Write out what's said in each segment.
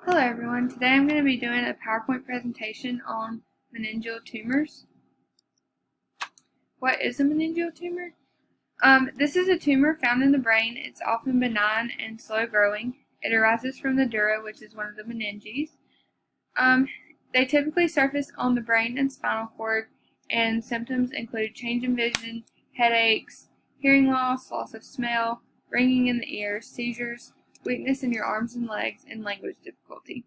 Hello everyone, today I'm going to be doing a PowerPoint presentation on meningeal tumors. What is a meningeal tumor? This is a tumor found in the brain. It's often benign and slow growing. It arises from the dura, which is one of the meninges. They typically surface on the brain and spinal cord, and symptoms include change in vision, headaches, hearing loss, loss of smell, ringing in the ears, seizures, weakness in your arms and legs, and language difficulty.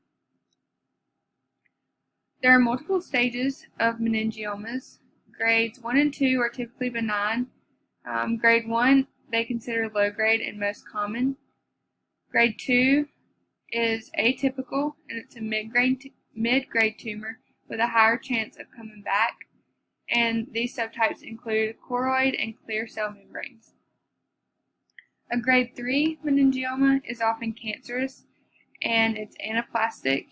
There are multiple stages of meningiomas. Grades 1 and 2 are typically benign. Grade 1 they consider low grade and most common. Grade 2 is atypical, and it's a mid-grade tumor with a higher chance of coming back. And these subtypes include choroid and clear cell membranes. A grade 3 meningioma is often cancerous, and it's anaplastic.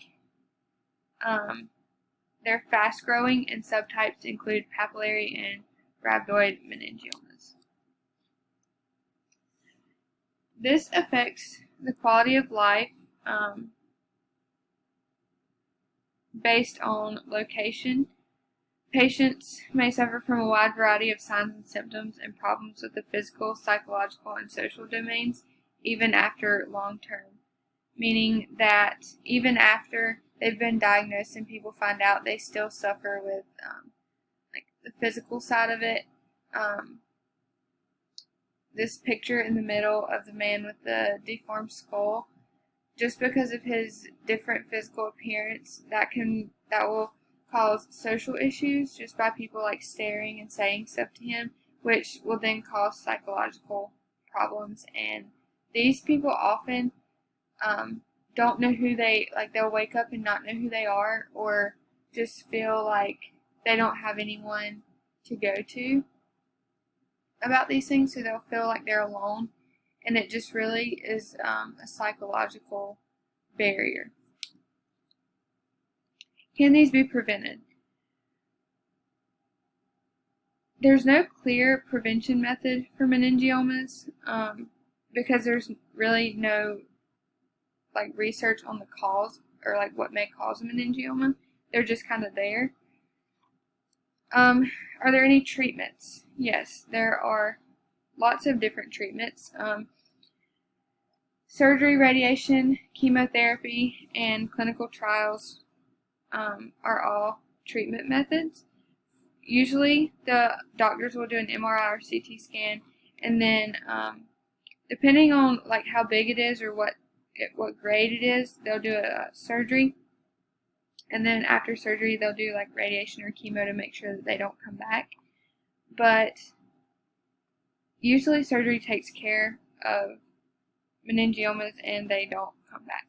They're fast-growing, and subtypes include papillary and rhabdoid meningiomas. This affects the quality of life based on location. Patients may suffer from a wide variety of signs and symptoms and problems with the physical, psychological, and social domains, even after long term, meaning that even after they've been diagnosed and people find out, they still suffer with like the physical side of it. This picture in the middle of the man with the deformed skull, just because of his different physical appearance, that will cause social issues just by people like staring and saying stuff to him, which will then cause psychological problems. And these people often don't know who they'll wake up and not know who they are, or just feel like they don't have anyone to go to about these things, so they'll feel like they're alone, and it just really is a psychological barrier. Can these be prevented? There's no clear prevention method for meningiomas because there's really no research on the cause or what may cause a meningioma. They're just kind of there. Are there any treatments? Yes, there are lots of different treatments. Surgery, radiation, chemotherapy, and clinical trials are all treatment methods. Usually the doctors will do an MRI or CT scan, and then depending on how big it is or what grade it is, they'll do a surgery, and then after surgery they'll do radiation or chemo to make sure that they don't come back. But usually surgery takes care of meningiomas and they don't come back.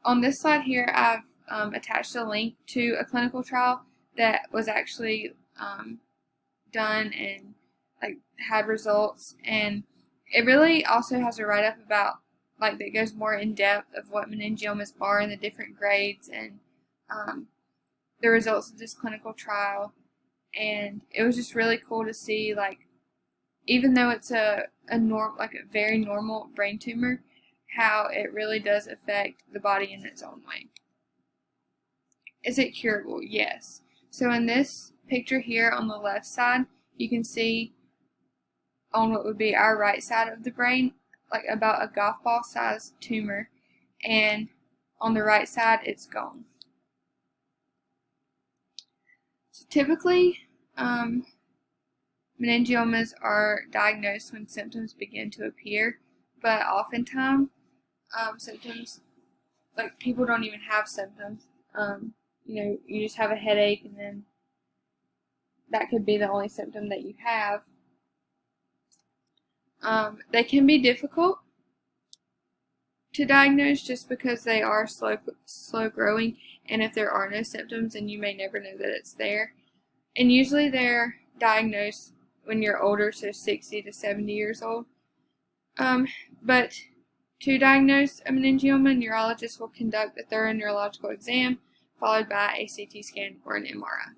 On this slide here, I've attached a link to a clinical trial that was actually done and had results, and it really also has a write-up about that goes more in depth of what meningiomas are and the different grades and the results of this clinical trial. And it was just really cool to see, even though it's a very normal brain tumor, how it really does affect the body in its own way. Is it curable? Yes. So in this picture here on the left side, you can see on what would be our right side of the brain, about a golf ball sized tumor, and on the right side it's gone. So typically meningiomas are diagnosed when symptoms begin to appear, but oftentimes symptoms, people don't even have symptoms. You just have a headache, and then that could be the only symptom that you have. They can be difficult to diagnose just because they are slow growing, and if there are no symptoms, then you may never know that it's there. And usually they're diagnosed when you're older, so 60 to 70 years old. But to diagnose a meningioma, a neurologist will conduct a thorough neurological exam followed by a CT scan or an MRI.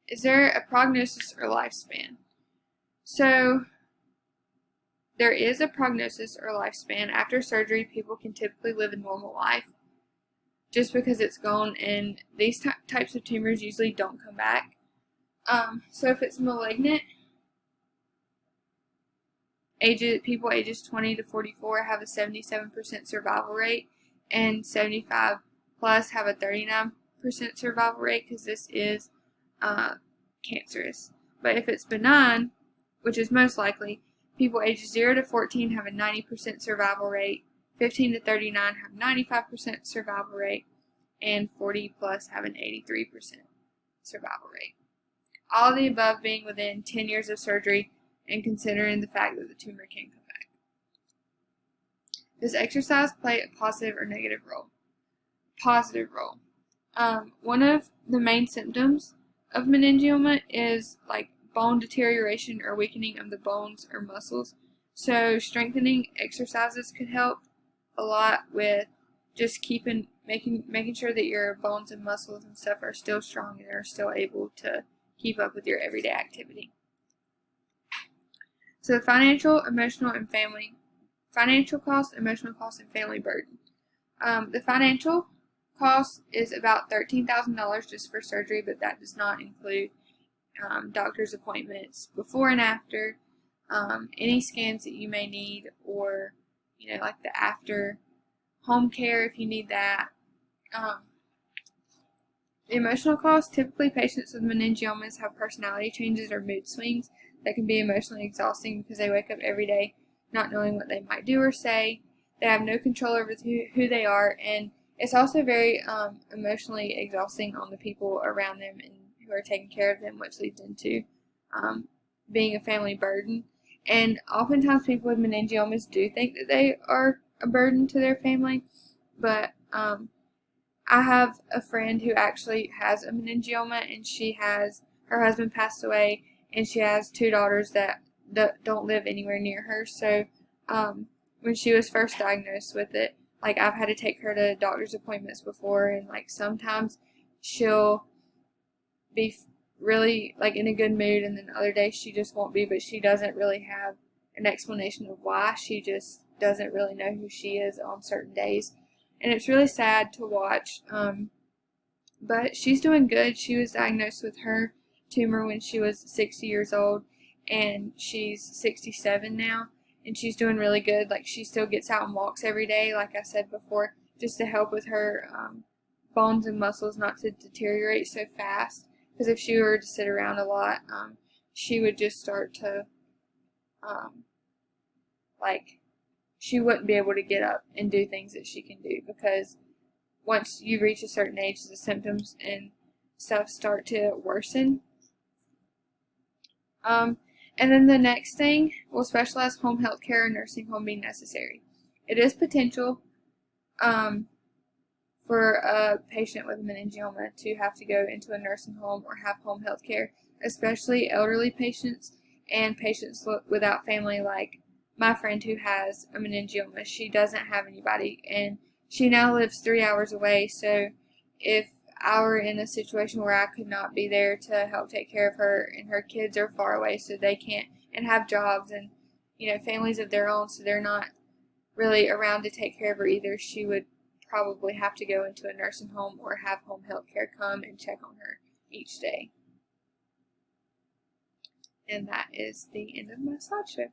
Is there a prognosis or lifespan? So there is a prognosis or lifespan. After surgery, people can typically live a normal life just because it's gone, and these types of tumors usually don't come back. So if it's malignant, people ages 20 to 44 have a 77% survival rate, and 75 plus have a 39% survival rate because this is cancerous. But if it's benign, which is most likely, people ages 0 to 14 have a 90% survival rate, 15 to 39 have 95% survival rate, and 40 plus have an 83% survival rate. All of the above being within 10 years of surgery and considering the fact that the tumor can come back. Does exercise play a positive or negative role? Positive role. One of the main symptoms of meningioma is like bone deterioration or weakening of the bones or muscles. So strengthening exercises could help a lot with just making sure that your bones and muscles and stuff are still strong and are still able to keep up with your everyday activity. So the financial cost, emotional cost, and family burden. The financial cost is about $13,000 just for surgery, but that does not include doctor's appointments before and after, any scans that you may need, or like the after home care if you need that. The emotional cost, typically patients with meningiomas have personality changes or mood swings that can be emotionally exhausting because they wake up every day not knowing what they might do or say. They have no control over who they are, and it's also very emotionally exhausting on the people around them and who are taking care of them, which leads into being a family burden. And oftentimes people with meningiomas do think that they are a burden to their family, but I have a friend who actually has a meningioma, and her husband passed away, and she has 2 daughters that don't live anywhere near her. So when she was first diagnosed with it, like I've had to take her to doctor's appointments before, and like sometimes she'll be really like in a good mood, and then other days she just won't be, but she doesn't really have an explanation of why. She just doesn't really know who she is on certain days. And it's really sad to watch, but she's doing good. She was diagnosed with her tumor when she was 60 years old, and she's 67 now, and she's doing really good. Like, she still gets out and walks every day, like I said before, just to help with her bones and muscles not to deteriorate so fast, because if she were to sit around a lot, she would just start to, she wouldn't be able to get up and do things that she can do, because once you reach a certain age, the symptoms and stuff start to worsen. And then the next thing, will specialized home health care or nursing home be necessary? It is potential for a patient with meningioma to have to go into a nursing home or have home health care, especially elderly patients and patients without family, like my friend who has a meningioma. She doesn't have anybody, and she now lives 3 hours away. So if I were in a situation where I could not be there to help take care of her, and her kids are far away, so they can't, and have jobs and families of their own, so they're not really around to take care of her either, she would probably have to go into a nursing home or have home health care come and check on her each day. And that is the end of my slideshow.